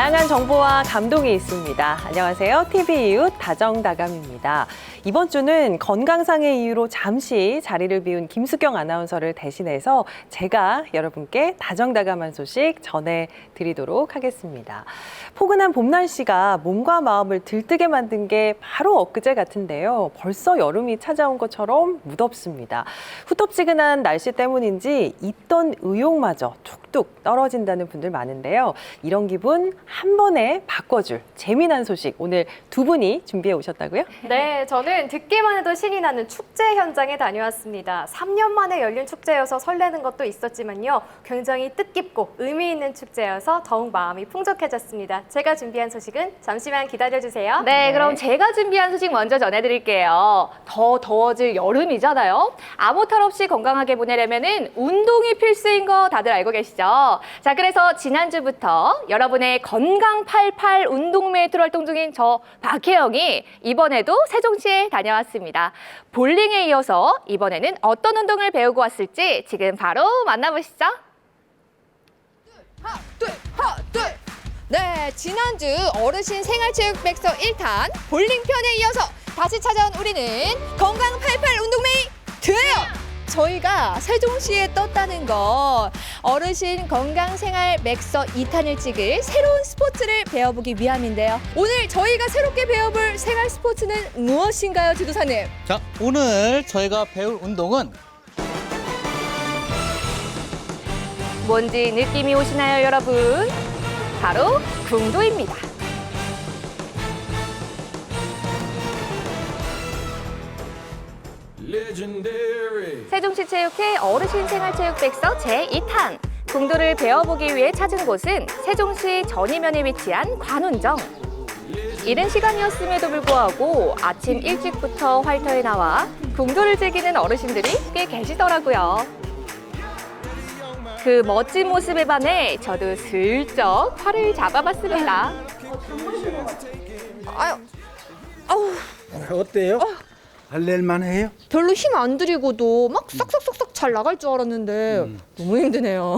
다양한 정보와 감동이 있습니다. 안녕하세요. TV 이웃 다정다감입니다. 이번 주는 건강상의 이유로 잠시 자리를 비운 김수경 아나운서를 대신해서 제가 여러분께 다정다감한 소식 전해드리도록 하겠습니다. 포근한 봄 날씨가 몸과 마음을 들뜨게 만든 게 바로 엊그제 같은데요. 벌써 여름이 찾아온 것처럼 무덥습니다. 후텁지근한 날씨 때문인지 있던 의욕마저 툭툭 떨어진다는 분들 많은데요. 이런 기분 한 번에 바꿔줄 재미난 소식 오늘 두 분이 준비해 오셨다고요? 네, 저는 듣기만 해도 신이 나는 축제 현장에 다녀왔습니다. 3년 만에 열린 축제여서 설레는 것도 있었지만요. 굉장히 뜻깊고 의미 있는 축제여서 더욱 마음이 풍족해졌습니다. 제가 준비한 소식은 잠시만 기다려주세요. 네, 그럼 제가 준비한 소식 먼저 전해드릴게요. 더 더워질 여름이잖아요. 아무 탈 없이 건강하게 보내려면은 운동이 필수인 거 다들 알고 계시죠? 자, 그래서 지난주부터 여러분의 건강 88 운동 메이트로 활동 중인 저 박혜영이 이번에도 세종시에 다녀왔습니다. 볼링에 이어서 이번에는 어떤 운동을 배우고 왔을지 지금 바로 만나보시죠. 네, 지난주 어르신 생활체육 백서 1탄 볼링편에 이어서 다시 찾아온 우리는 건강 88 운동메이트예요. 저희가 세종시에 떴다는 건 어르신 건강생활 맥서 2탄을 찍을 새로운 스포츠를 배워보기 위함인데요. 오늘 저희가 새롭게 배워볼 생활 스포츠는 무엇인가요, 지도사님? 자, 오늘 저희가 배울 운동은 뭔지 느낌이 오시나요, 여러분? 바로 궁도입니다. 세종시 체육회 어르신 생활체육 백서 제2탄. 궁도를 배워보기 위해 찾은 곳은 세종시 전이면에 위치한 관운정. 이른 시간이었음에도 불구하고 아침 일찍부터 활터에 나와 궁도를 즐기는 어르신들이 꽤 계시더라고요. 그 멋진 모습에 반해 저도 슬쩍 팔을 잡아봤습니다. 어때요? 할렐만 해요? 별로 힘 안 들이고도 막 싹싹싹싹 잘 나갈 줄 알았는데 너무 힘드네요.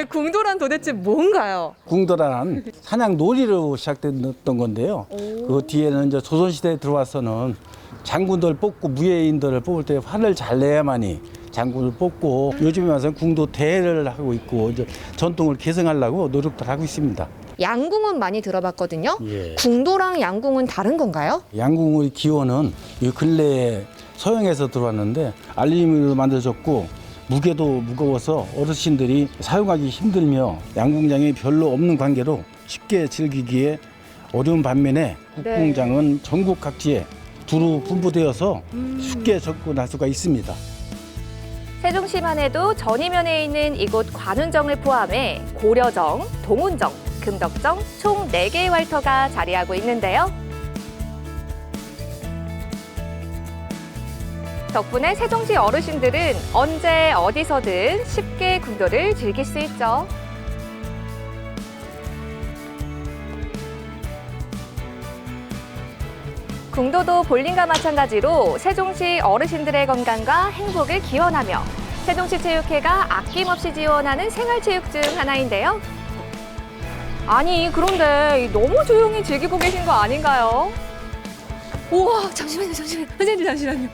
궁도란 도대체 뭔가요? 궁도란 사냥 놀이로 시작됐던 건데요. 그 뒤에는 이제 조선시대에 들어와서는 장군들 뽑고 무예인들을 뽑을 때 활을 잘 내야만이 장군을 뽑고 요즘에 와서는 궁도 대회를 하고 있고 이제 전통을 계승하려고 노력들 하고 있습니다. 양궁은 많이 들어봤거든요. 예. 궁도랑 양궁은 다른 건가요? 양궁의 기원은 이 근래에 서양에서 들어왔는데 알루미늄으로 만들어졌고 무게도 무거워서 어르신들이 사용하기 힘들며 양궁장이 별로 없는 관계로 쉽게 즐기기에 어려운 반면에 국궁장은 전국 각지에 두루 분布되어서 쉽게 접근할 수가 있습니다. 세종시만 해도 전이면에 있는 이곳 관운정을 포함해 고려정, 동운정, 금덕정 총 4개의 활터가 자리하고 있는데요. 덕분에 세종시 어르신들은 언제 어디서든 쉽게 궁도를 즐길 수 있죠. 궁도도 볼링과 마찬가지로 세종시 어르신들의 건강과 행복을 기원하며 세종시 체육회가 아낌없이 지원하는 생활체육 중 하나인데요. 아니, 그런데 너무 조용히 즐기고 계신 거 아닌가요? 우와, 잠시만요. 선생님, 잠시만요.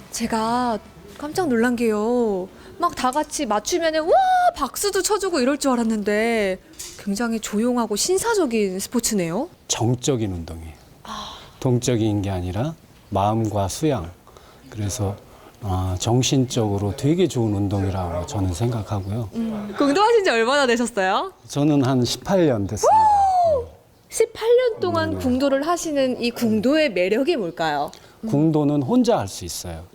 제가 깜짝 놀란 게요. 막 다 같이 맞추면은 와 박수도 쳐주고 이럴 줄 알았는데 굉장히 조용하고 신사적인 스포츠네요. 정적인 운동이에요. 동적인 게 아니라 마음과 수양. 그래서 정신적으로 되게 좋은 운동이라고 저는 생각하고요. 궁도하신 지 얼마나 되셨어요? 저는 한 18년 됐습니다. 18년 동안 궁도를 하시는 이 궁도의 매력이 뭘까요? 궁도는 혼자 할 수 있어요.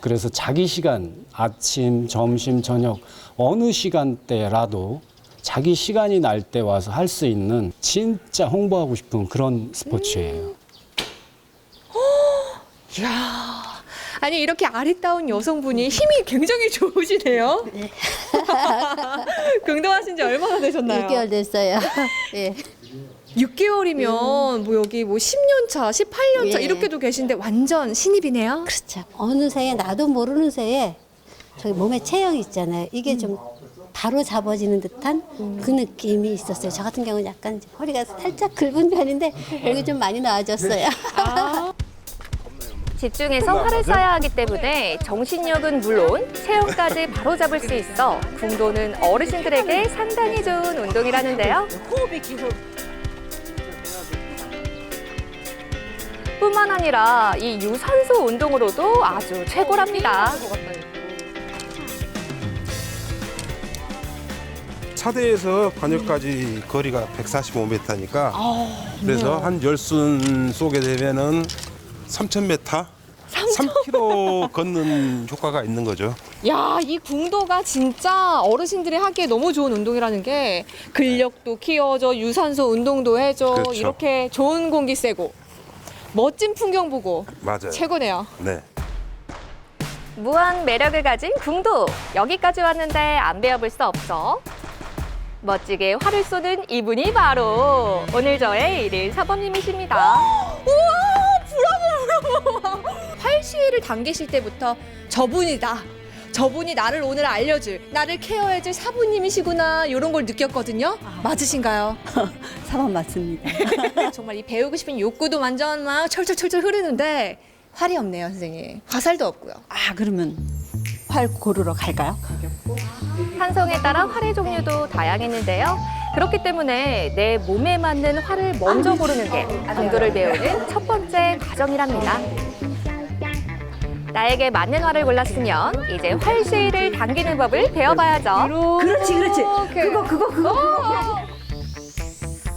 그래서 자기 시간, 아침, 점심, 저녁 어느 시간대라도 자기 시간이 날 때 와서 할 수 있는 진짜 홍보하고 싶은 그런 스포츠예요. 이야, 아니 이렇게 아리따운 여성분이 힘이 굉장히 좋으시네요. 네. 궁도하신 지 얼마나 되셨나요? 6개월 됐어요. 예. 6개월이면 뭐 여기 뭐 10년 차, 18년 차 예. 이렇게도 계신데 완전 신입이네요. 그렇죠. 어느 새에 나도 모르는 새에 저기 몸에 체형 있잖아요. 이게 좀 바로 잡아지는 듯한 그 느낌이 있었어요. 저 같은 경우는 약간 허리가 살짝 긁은 편인데 여기 좀 많이 나아졌어요. 집중해서 활을 쏴야 하기 때문에 정신력은 물론 체형까지 바로잡을 수 있어 궁도는 어르신들에게 상당히 좋은 운동이라는데요. 뿐만 아니라 이 유산소 운동으로도 아주 최고랍니다. 차대에서 관역까지 거리가 145m니까 그래서 한 열순 쏘게 되면은 3,000m? 3km 걷는 효과가 있는 거죠. 야, 이 궁도가 진짜 어르신들이 하기에 너무 좋은 운동이라는 게 근력도 키워줘, 유산소 운동도 해줘, 그렇죠. 이렇게 좋은 공기 쐬고 멋진 풍경 보고 맞아요. 최고네요. 네. 무한 매력을 가진 궁도. 여기까지 왔는데 안 배워볼 수 없어. 멋지게 활을 쏘는 이분이 바로 오늘 저의 일일 사범님이십니다. 활시위를 당기실 때부터 저분이다. 저분이 나를 오늘 알려줄, 나를 케어해줄 사부님이시구나 이런 걸 느꼈거든요. 맞으신가요? 사람 맞습니다. 정말 이 배우고 싶은 욕구도 완전 막 철철철철 흐르는데 활이 없네요, 선생님. 화살도 없고요. 아, 그러면 활 고르러 갈까요? 탄성에 따라 활의 종류도 다양했는데요. 그렇기 때문에 내 몸에 맞는 활을 먼저 고르는 게 궁도를 배우는 첫 번째 과정이랍니다. 나에게 맞는 활을 골랐으면 이제 활 시위를 당기는 법을 배워봐야죠. 그렇지. 그거.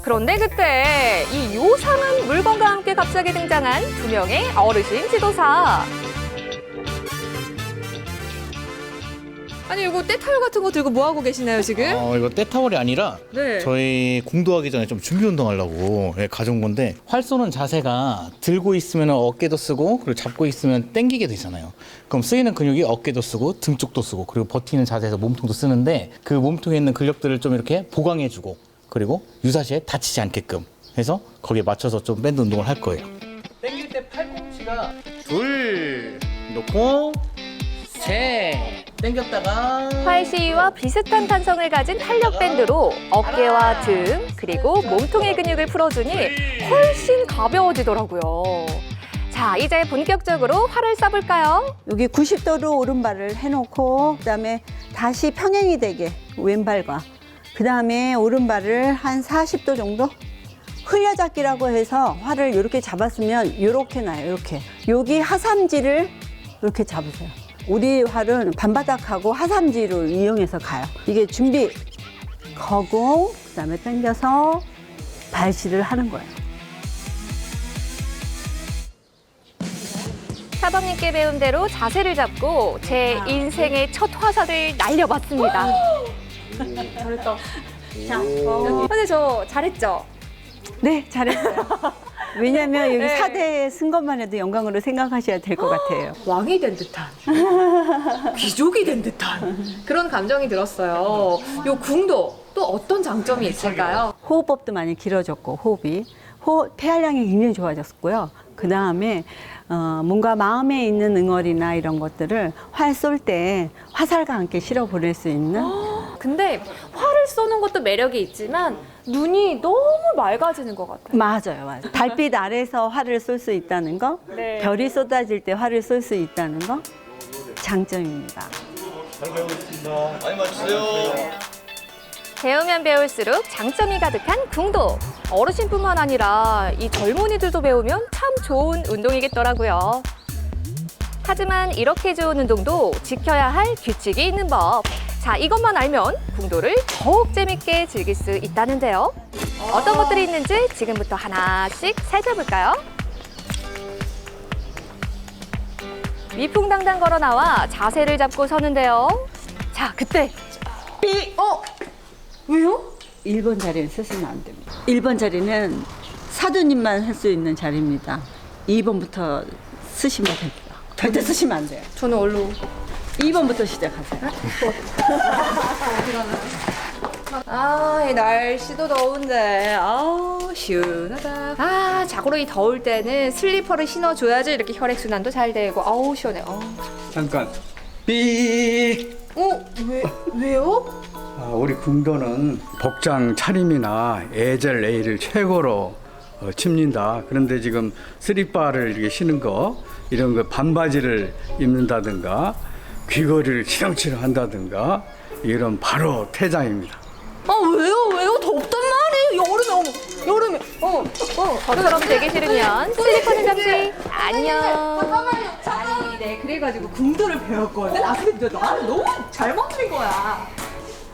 그런데 그때 이 요상한 물건과 함께 갑자기 등장한 두 명의 어르신 지도사. 아니 이거 떼타올 같은 거 들고 뭐 하고 계시나요 지금? 이거 떼타월이 아니라 네. 저희 궁도하기 전에 좀 준비 운동하려고 가져온 건데 활 쏘는 자세가 들고 있으면 어깨도 쓰고 그리고 잡고 있으면 당기게 되잖아요. 그럼 쓰이는 근육이 어깨도 쓰고 등 쪽도 쓰고 그리고 버티는 자세에서 몸통도 쓰는데 그 몸통에 있는 근력들을 좀 이렇게 보강해주고 그리고 유사시에 다치지 않게끔 해서 거기에 맞춰서 좀 밴드 운동을 할 거예요. 당길 때 팔꿈치가 둘 놓고 셋 당겼다가 활 시위와 비슷한 탄성을 가진 탄력 밴드로 어깨와 등 그리고 몸통의 근육을 풀어주니 훨씬 가벼워지더라고요. 자, 이제 본격적으로 활을 쏴볼까요? 여기 90도로 오른발을 해놓고 그다음에 다시 평행이 되게 왼발과 그다음에 오른발을 한 40도 정도 흘려잡기라고 해서 활을 이렇게 잡았으면 이렇게 나요. 이렇게 여기 하삼지를 이렇게 잡으세요. 우리 활은 반바닥하고 하삼지를 이용해서 가요. 이게 준비 거공 그다음에 당겨서 발시를 하는 거예요. 사범님께 배운 대로 자세를 잡고 제 인생의 첫 화살을 날려봤습니다. 잘했다. 근데 저 잘했죠? 네, 잘했어요. 왜냐하면 여기 4대에 쓴 것만 해도 영광으로 생각하셔야 될 것 같아요. 왕이 된 듯한 귀족이 된 듯한 그런 감정이 들었어요. 요 궁도 또 어떤 장점이 있을까요? 호흡법도 많이 길어졌고 호흡이 폐활량이 굉장히 좋아졌고요. 그 다음에 뭔가 마음에 있는 응어리나 이런 것들을 활 쏠 때 화살과 함께 실어 보낼 수 있는. 근데 활을 쏘는 것도 매력이 있지만 눈이 너무 맑아지는 것 같아요. 맞아요. 달빛 아래서 활을 쏠 수 있다는 거, 네. 별이 쏟아질 때 활을 쏠 수 있다는 거 장점입니다. 배우면 배울수록 장점이 가득한 궁도. 어르신뿐만 아니라 이 젊은이들도 배우면 참 좋은 운동이겠더라고요. 하지만 이렇게 좋은 운동도 지켜야 할 규칙이 있는 법. 자, 이것만 알면 궁도를 더욱 재밌게 즐길 수 있다는데요. 어떤 것들이 있는지 지금부터 하나씩 살펴볼까요? 위풍당당 걸어 나와 자세를 잡고 서는데요. 자, 그때 1번 자리는 쓰시면 안 됩니다. 1번 자리는 사두님만 할 수 있는 자리입니다. 2번부터 쓰시면 됩니다. 절대 쓰시면 안 돼요. 저는 얼로 2번부터 시작하세요. 아, 이 날씨도 더운데 아우 시원하다. 아, 자고로 이 더울 때는 슬리퍼를 신어줘야지 이렇게 혈액순환도 잘 되고 아우 시원해. 잠깐 삐. 왜요? 우리 궁도는 복장 차림이나 예절 예의를 최고로 칩니다. 그런데 지금 쓰리바를 이렇게 신은 거, 이런 거 반바지를 입는다든가 귀걸이를 치렁치렁 한다든가 이런 바로 퇴장입니다. 왜요? 덥단 말이에요. 여름에. 저처럼 되기 싫으면 슬리퍼는 잠시 안녕. 아니, 네, 그래가지고 궁도를 배웠거든. 근데 나는 너무 잘 먹는 거야.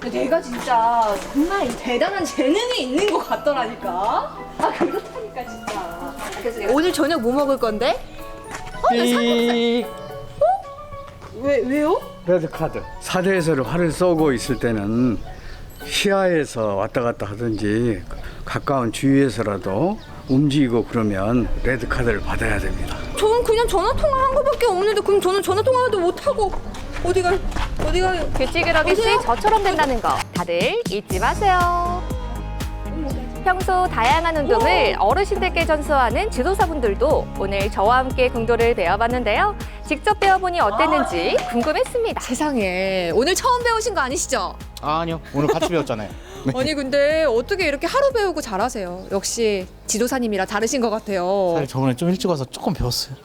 내가 진짜 정말 대단한 재능이 있는 것 같더라니까. 그렇다니까 진짜. 그래서 내가 오늘 저녁 뭐 먹을 건데? 삐. 왜요? 레드카드. 사대에서 활을 쏘고 있을 때는 시야에서 왔다 갔다 하든지 가까운 주위에서라도 움직이고 그러면 레드카드를 받아야 됩니다. 저는 그냥 전화 통화한 거밖에 없는데 그럼 저는 전화 통화도 못 하고 어디 가요? 규칙을 어겼지 저처럼 된다는 거 다들 잊지 마세요. 평소 다양한 운동을 어르신들께 전수하는 지도사분들도 오늘 저와 함께 궁도를 배워봤는데요. 직접 배워보니 어땠는지 궁금했습니다. 세상에 오늘 처음 배우신 거 아니시죠? 아니요, 오늘 같이 배웠잖아요. 네. 아니 근데 어떻게 이렇게 하루 배우고 잘하세요? 역시 지도사님이라 다르신 것 같아요. 사실 저번에 좀 일찍 와서 조금 배웠어요.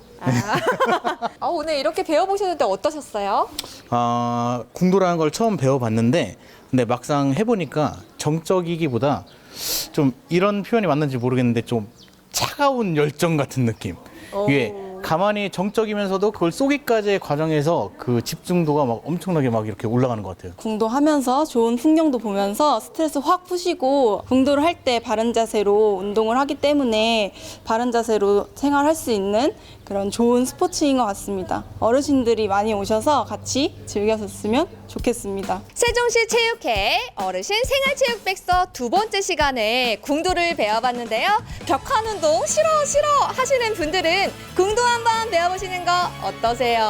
오늘 이렇게 배워보셨는데 어떠셨어요? 궁도라는 걸 처음 배워봤는데 근데 막상 해보니까 정적이기보다 좀 이런 표현이 맞는지 모르겠는데 좀 차가운 열정 같은 느낌. 이게 가만히 정적이면서도 그걸 쏘기까지의 과정에서 그 집중도가 막 엄청나게 막 이렇게 올라가는 것 같아요. 궁도 하면서 좋은 풍경도 보면서 스트레스 확 푸시고 궁도를 할 때 바른 자세로 운동을 하기 때문에 바른 자세로 생활할 수 있는 그런 좋은 스포츠인 것 같습니다. 어르신들이 많이 오셔서 같이 즐겼으면 좋겠습니다. 세종시 체육회 어르신 생활체육백서 두 번째 시간에 궁도를 배워봤는데요. 벽한 운동 싫어 하시는 분들은 궁도 한번 배워보시는 거 어떠세요?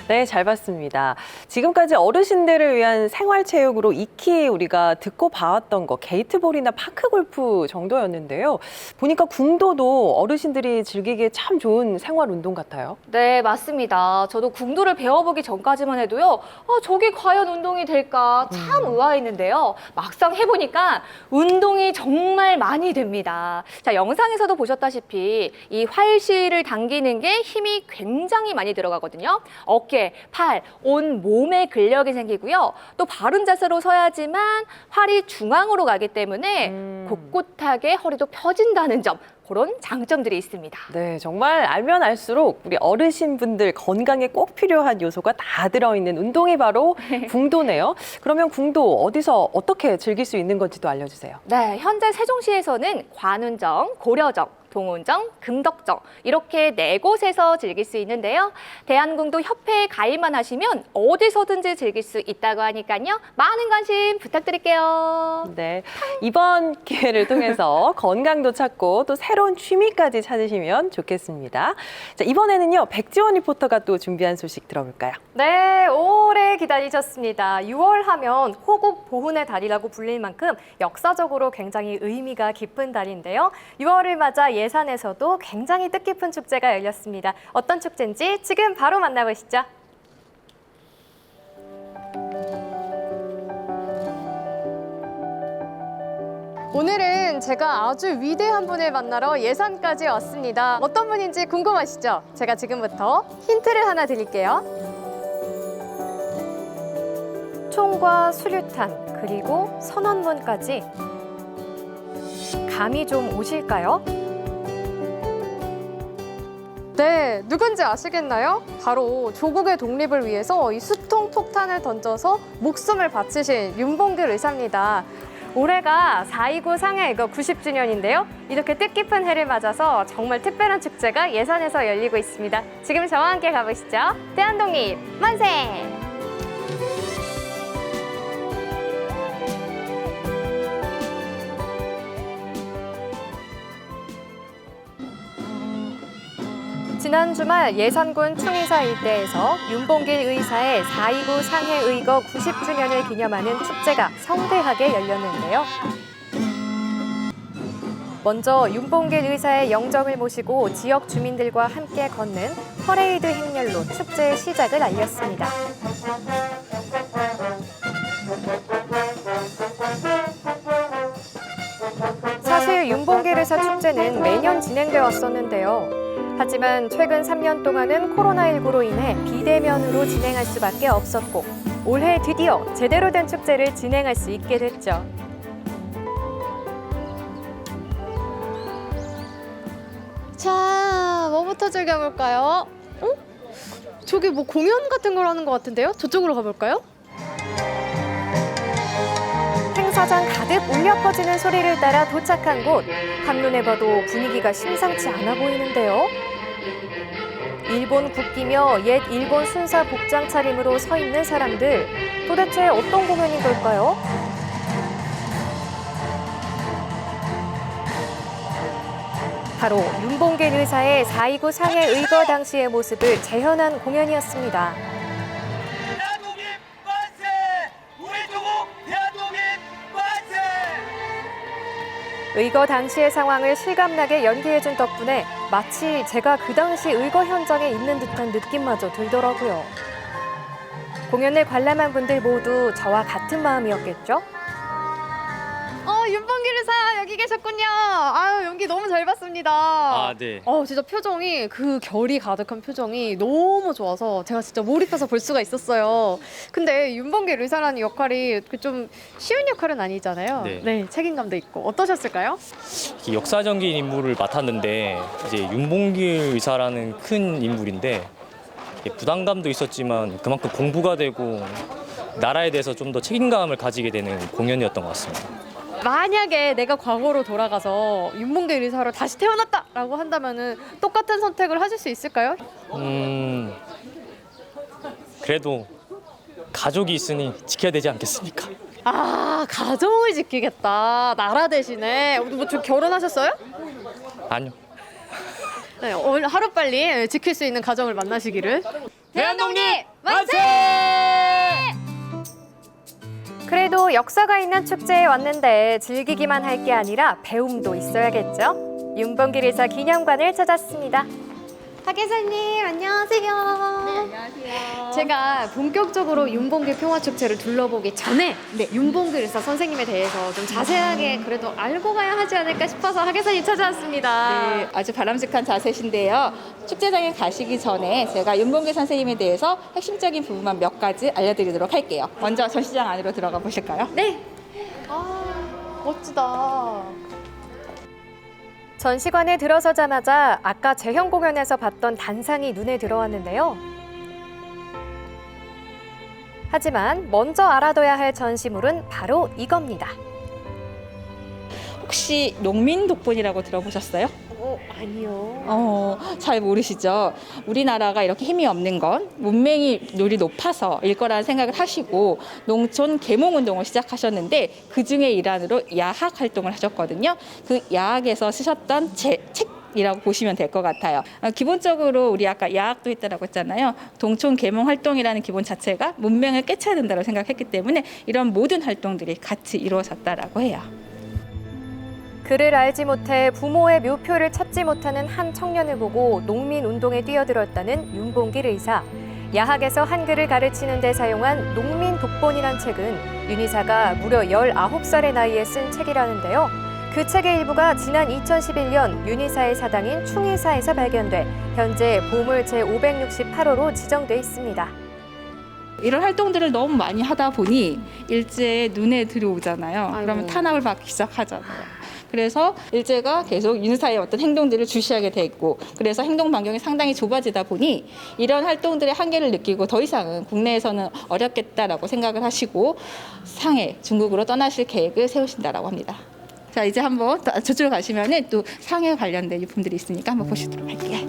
네, 잘 봤습니다. 지금까지 어르신들을 위한 생활체육으로 익히 우리가 듣고 봐왔던 거 게이트볼이나 파크골프 정도였는데요. 보니까 궁도도 어르신들이 즐기기에 참 좋은 생활운동 같아요. 네, 맞습니다. 저도 궁도를 배워보기 전까지만 해도요. 저게 과연 운동이 될까 참 의아했는데요. 막상 해보니까 운동이 정말 많이 됩니다. 자, 영상에서도 보셨다시피 이 활실을 당기는 게 힘이 굉장히 많이 들어가거든요. 어깨, 팔, 온 몸에 근력이 생기고요. 또 바른 자세로 서야지만 활이 중앙으로 가기 때문에 곳곳하게 허리도 펴진다는 점. 그런 장점들이 있습니다. 네, 정말 알면 알수록 우리 어르신분들 건강에 꼭 필요한 요소가 다 들어있는 운동이 바로 궁도네요. 그러면 궁도 어디서 어떻게 즐길 수 있는 건지도 알려주세요. 네, 현재 세종시에서는 관운정, 고려정, 동운정, 금덕정 이렇게 4곳에서 즐길 수 있는데요. 대한궁도 협회에 가입만 하시면 어디서든지 즐길 수 있다고 하니까요. 많은 관심 부탁드릴게요. 네, 이번 기회를 통해서 건강도 찾고 또 새로운 취미까지 찾으시면 좋겠습니다. 자, 이번에는요, 백지원 리포터가 또 준비한 소식 들어볼까요? 네, 오래 기다리셨습니다. 6월 하면 호국 보훈의 달이라고 불릴 만큼 역사적으로 굉장히 의미가 깊은 달인데요. 6월을 맞아 예산에서도 굉장히 뜻깊은 축제가 열렸습니다. 어떤 축제인지 지금 바로 만나보시죠. 오늘은 제가 아주 위대한 분을 만나러 예산까지 왔습니다. 어떤 분인지 궁금하시죠? 제가 지금부터 힌트를 하나 드릴게요. 총과 수류탄 그리고 선언문까지 감이 좀 오실까요? 네, 누군지 아시겠나요? 바로 조국의 독립을 위해서 이 수통 폭탄을 던져서 목숨을 바치신 윤봉길 의사입니다. 올해가 4.29 상해이거 90주년인데요. 이렇게 뜻깊은 해를 맞아서 정말 특별한 축제가 예산에서 열리고 있습니다. 지금 저와 함께 가보시죠. 대한독립 만세! 지난 주말 예산군 충의사 일대에서 윤봉길 의사의 4.29 상해의거 90주년을 기념하는 축제가 성대하게 열렸는데요. 먼저 윤봉길 의사의 영정을 모시고 지역 주민들과 함께 걷는 퍼레이드 행렬로 축제의 시작을 알렸습니다. 사실 윤봉길 의사 축제는 매년 진행돼 왔었는데요. 하지만 최근 3년 동안은 코로나19로 인해 비대면으로 진행할 수밖에 없었고 올해 드디어 제대로 된 축제를 진행할 수 있게 됐죠. 자, 뭐부터 즐겨볼까요? 저기 뭐 공연 같은 걸 하는 것 같은데요? 저쪽으로 가볼까요? 행사장 가득 울려 퍼지는 소리를 따라 도착한 곳. 한눈에 봐도 분위기가 심상치 않아 보이는데요. 일본 국기며 옛 일본 순사 복장 차림으로 서 있는 사람들. 도대체 어떤 공연인 걸까요? 바로 윤봉길 의사의 4.29 상해 의거 당시의 모습을 재현한 공연이었습니다. 대한독립 만세! 우리 조국 대한독립 만세! 의거 당시의 상황을 실감나게 연기해준 덕분에 마치 제가 그 당시 의거 현장에 있는 듯한 느낌마저 들더라고요. 공연을 관람한 분들 모두 저와 같은 마음이었겠죠? 윤봉길 의사 여기 계셨군요. 아유, 연기 너무 잘 봤습니다. 아, 네. 진짜 표정이 그 결이 가득한 표정이 너무 좋아서 제가 진짜 몰입해서 볼 수가 있었어요. 근데 윤봉길 의사라는 역할이 좀 쉬운 역할은 아니잖아요. 네. 책임감도 있고. 어떠셨을까요? 역사적인 인물을 맡았는데 이제 윤봉길 의사라는 큰 인물인데 부담감도 있었지만 그만큼 공부가 되고 나라에 대해서 좀 더 책임감을 가지게 되는 공연이었던 것 같습니다. 만약에 내가 과거로 돌아가서 윤봉길 의사로 다시 태어났다라고 한다면은 똑같은 선택을 하실 수 있을까요? 그래도 가족이 있으니 지켜야 되지 않겠습니까? 아, 가정을 지키겠다. 나라 대신에. 뭐 좀 결혼하셨어요? 아니요. 네, 오늘 하루빨리 지킬 수 있는 가정을 만나시기를. 대한독립 만세! 그래도 역사가 있는 축제에 왔는데 즐기기만 할 게 아니라 배움도 있어야겠죠? 윤봉길 의사 기념관을 찾았습니다. 박예사님, 안녕하세요. 네, 안녕하세요. 제가 본격적으로 윤봉길 평화축제를 둘러보기 전에 윤봉길 의사 선생님에 대해서 좀 자세하게 그래도 알고 가야 하지 않을까 싶어서 박예사님 찾아왔습니다. 네, 아주 바람직한 자세신데요. 축제장에 가시기 전에 제가 윤봉길 선생님에 대해서 핵심적인 부분만 몇 가지 알려드리도록 할게요. 먼저 전시장 안으로 들어가 보실까요? 네. 아, 멋지다. 전시관에 들어서자마자 아까 재현 공연에서 봤던 단상이 눈에 들어왔는데요. 하지만 먼저 알아둬야 할 전시물은 바로 이겁니다. 혹시 농민 독본이라고 들어보셨어요? 아니요. 잘 모르시죠? 우리나라가 이렇게 힘이 없는 건 문맹률이 높아서일 거라는 생각을 하시고 농촌 계몽운동을 시작하셨는데 그중에 일환으로 야학 활동을 하셨거든요. 그 야학에서 쓰셨던 책이라고 보시면 될 것 같아요. 기본적으로 우리 아까 야학도 했다라고 했잖아요. 동촌 계몽 활동이라는 기본 자체가 문맹을 깨쳐야 된다고 생각했기 때문에 이런 모든 활동들이 같이 이루어졌다라고 해요. 글을 알지 못해 부모의 묘표를 찾지 못하는 한 청년을 보고 농민운동에 뛰어들었다는 윤봉길 의사. 야학에서 한글을 가르치는 데 사용한 농민 독본이란 책은 윤 의사가 무려 19살의 나이에 쓴 책이라는데요. 그 책의 일부가 지난 2011년 윤 의사의 사당인 충의사에서 발견돼 현재 보물 제568호로 지정돼 있습니다. 이런 활동들을 너무 많이 하다 보니 일제에 눈에 들어오잖아요. 그러면 탄압을 받기 시작하잖아요. 그래서 일제가 계속 윤의사의 어떤 행동들을 주시하게 됐고 그래서 행동 반경이 상당히 좁아지다 보니 이런 활동들의 한계를 느끼고 더 이상은 국내에서는 어렵겠다라고 생각을 하시고 상해, 중국으로 떠나실 계획을 세우신다라고 합니다. 자, 이제 한번 저쪽으로 가시면은 또 상해 관련된 유품들이 있으니까 한번 보시도록 할게요.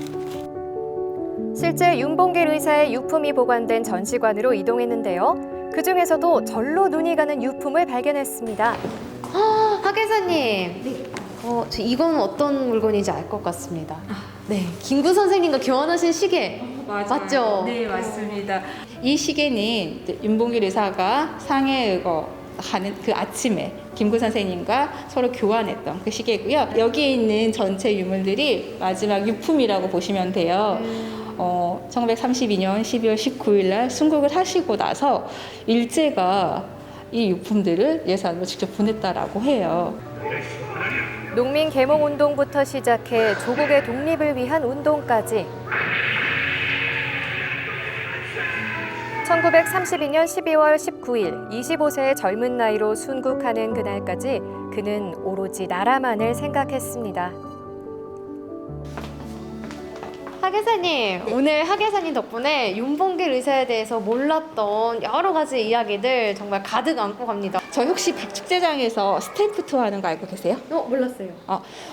실제 윤봉길 의사의 유품이 보관된 전시관으로 이동했는데요. 그중에서도 절로 눈이 가는 유품을 발견했습니다. 박예사님, 이건 어떤 물건인지 알 것 같습니다. 네, 김구 선생님과 교환하신 시계 맞죠? 네, 맞습니다. 이 시계는 윤봉길 의사가 상해 의거 가는 그 아침에 김구 선생님과 서로 교환했던 그 시계고요. 여기에 있는 전체 유물들이 마지막 유품이라고 보시면 돼요. 1932년 12월 19일 날 순국을 하시고 나서 일제가 이 유품들을 예산으로 직접 보냈다라고 해요. 농민 계몽 운동부터 시작해 조국의 독립을 위한 운동까지 1932년 12월 19일 25세의 젊은 나이로 순국하는 그날까지 그는 오로지 나라만을 생각했습니다. 하계사님, 오늘 하계사님 덕분에 윤봉길 의사에 대해서 몰랐던 여러 가지 이야기들 정말 가득 안고 갑니다. 저 혹시 박축제장에서 스탬프 투어 하는 거 알고 계세요? 몰랐어요.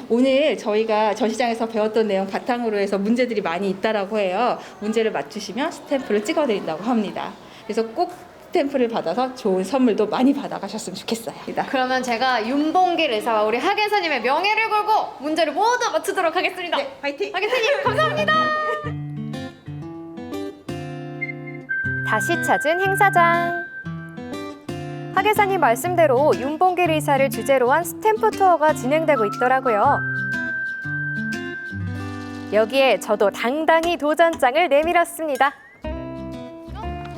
오늘 저희가 전시장에서 배웠던 내용 바탕으로 해서 문제들이 많이 있다라고 해요. 문제를 맞추시면 스탬프를 찍어드린다고 합니다. 그래서 꼭 스탬프를 받아서 좋은 선물도 많이 받아가셨으면 좋겠어요. 그러면 제가 윤봉길 의사와 우리 하계사님의 명예를 걸고 문제를 모두 맞추도록 하겠습니다. 네, 파이팅! 하계사님, 감사합니다. 다시 찾은 행사장. 하계사님 말씀대로 윤봉길 의사를 주제로 한 스탬프 투어가 진행되고 있더라고요. 여기에 저도 당당히 도전장을 내밀었습니다.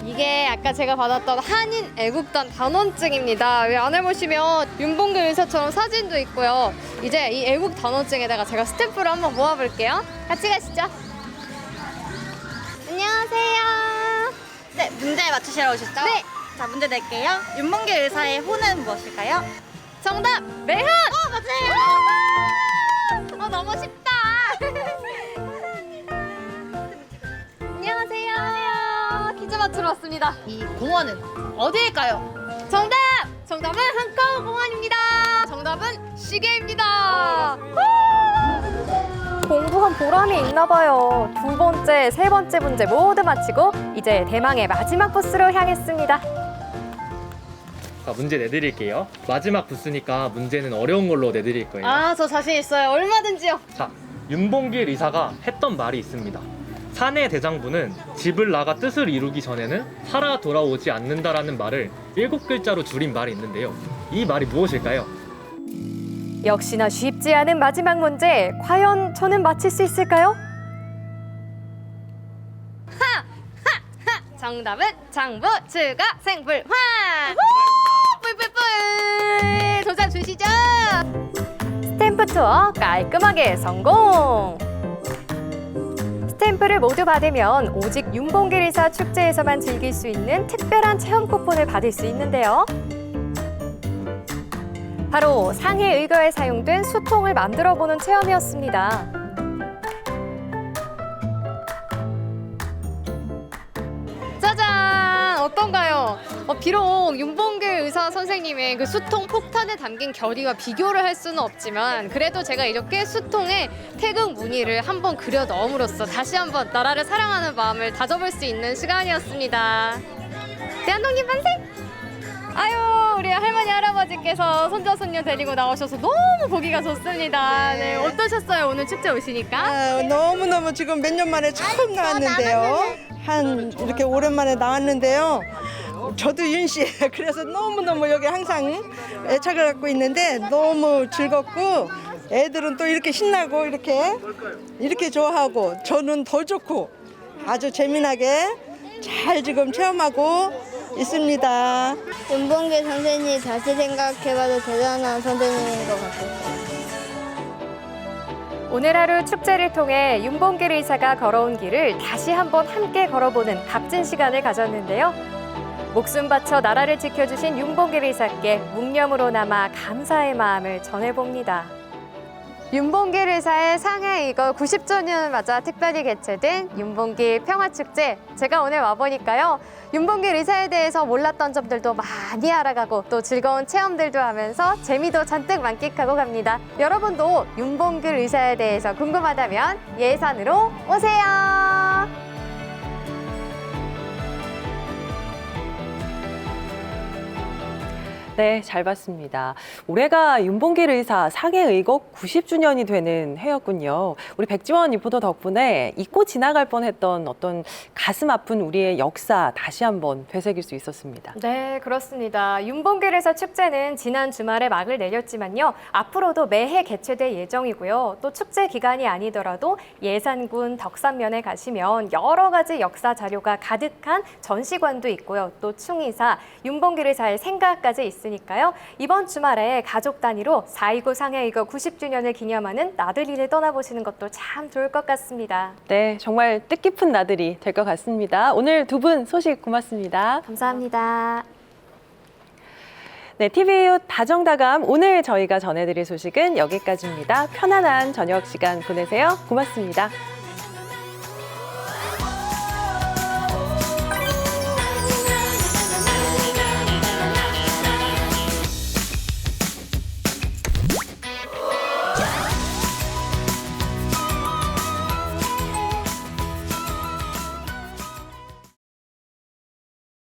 이게 아까 제가 받았던 한인 애국단 단원증입니다. 여기 안에 보시면 윤봉길 의사처럼 사진도 있고요. 이제 이 애국 단원증에다가 제가 스탬프를 한번 모아볼게요. 같이 가시죠. 안녕하세요. 네, 문제 맞추시러 오셨죠? 네. 자, 문제 낼게요. 윤봉길 의사의 호는 무엇일까요? 정답! 매현! 맞아요! 너무 쉽다. 안녕하세요. 퀴즈 맞추러 왔습니다. 이 공원은 어디일까요? 정답! 정답은 한꺼공원입니다. 정답은 시계입니다. 공부한 보람이 있나 봐요. 두 번째, 세 번째 문제 모두 마치고 이제 대망의 마지막 부스로 향했습니다. 자, 문제 내드릴게요. 마지막 부스니까 문제는 어려운 걸로 내드릴 거예요. 저 자신 있어요. 얼마든지요. 자, 윤봉길 의사가 했던 말이 있습니다. 사내 대장부는 집을 나가 뜻을 이루기 전에는 살아 돌아오지 않는다라는 말을 7글자로 줄인 말이 있는데요. 이 말이 무엇일까요? 역시나 쉽지 않은 마지막 문제. 과연 저는 맞힐 수 있을까요? 정답은 장부 추가 생불화. 뿔뿔뿔. 도장 주시죠. 스탬프 투어 깔끔하게 성공! 스탬프를 모두 받으면 오직 윤봉길 의사 축제에서만 즐길 수 있는 특별한 체험 쿠폰을 받을 수 있는데요. 바로 상해 의거에 사용된 수통을 만들어보는 체험이었습니다. 짜잔! 어떤가요? 비록 윤봉길 의사 선생님의 그 수통 폭탄에 담긴 결의와 비교를 할 수는 없지만 그래도 제가 이렇게 수통에 태극 무늬를 한번 그려 넣음으로써 다시 한번 나라를 사랑하는 마음을 다져볼 수 있는 시간이었습니다. 대한독립 만세! 아유, 우리 할머니 할아버지께서 손자 손녀 데리고 나오셔서 너무 보기가 좋습니다. 네, 어떠셨어요? 오늘 축제 오시니까? 너무너무 지금 몇 년 만에 처음 나왔는데요. 이렇게 오랜만에 나왔는데요. 저도 윤 씨, 그래서 너무너무 여기 항상 애착을 갖고 있는데 너무 즐겁고 애들은 또 이렇게 신나고 이렇게 좋아하고 저는 더 좋고 아주 재미나게 잘 지금 체험하고 있습니다. 윤봉길 선생님 다시 생각해봐도 대단한 선생님인 것 같아요. 오늘 하루 축제를 통해 윤봉길 의사가 걸어온 길을 다시 한번 함께 걸어보는 값진 시간을 가졌는데요. 목숨 바쳐 나라를 지켜주신 윤봉길 의사께 묵념으로 남아 감사의 마음을 전해봅니다. 윤봉길 의사의 상해 의거 90주년을 맞아 특별히 개최된 윤봉길 평화축제. 제가 오늘 와보니까요. 윤봉길 의사에 대해서 몰랐던 점들도 많이 알아가고 또 즐거운 체험들도 하면서 재미도 잔뜩 만끽하고 갑니다. 여러분도 윤봉길 의사에 대해서 궁금하다면 예산으로 오세요. 네, 잘 봤습니다. 올해가 윤봉길 의사 상해 의곡 90주년이 되는 해였군요. 우리 백지원 리포터 덕분에 잊고 지나갈 뻔했던 어떤 가슴 아픈 우리의 역사 다시 한번 되새길 수 있었습니다. 네, 그렇습니다. 윤봉길 의사 축제는 지난 주말에 막을 내렸지만요. 앞으로도 매해 개최될 예정이고요. 또 축제 기간이 아니더라도 예산군 덕산면에 가시면 여러 가지 역사 자료가 가득한 전시관도 있고요. 또 충의사, 윤봉길 의사의 생가까지 있으니까요. 이번 주말에 가족 단위로 4.29 상해의거 90주년을 기념하는 나들이를 떠나보시는 것도 참 좋을 것 같습니다. 네, 정말 뜻깊은 나들이 될 것 같습니다. 오늘 두 분 소식 고맙습니다. 감사합니다. 네, TVU 다정다감 오늘 저희가 전해드릴 소식은 여기까지입니다. 편안한 저녁 시간 보내세요. 고맙습니다.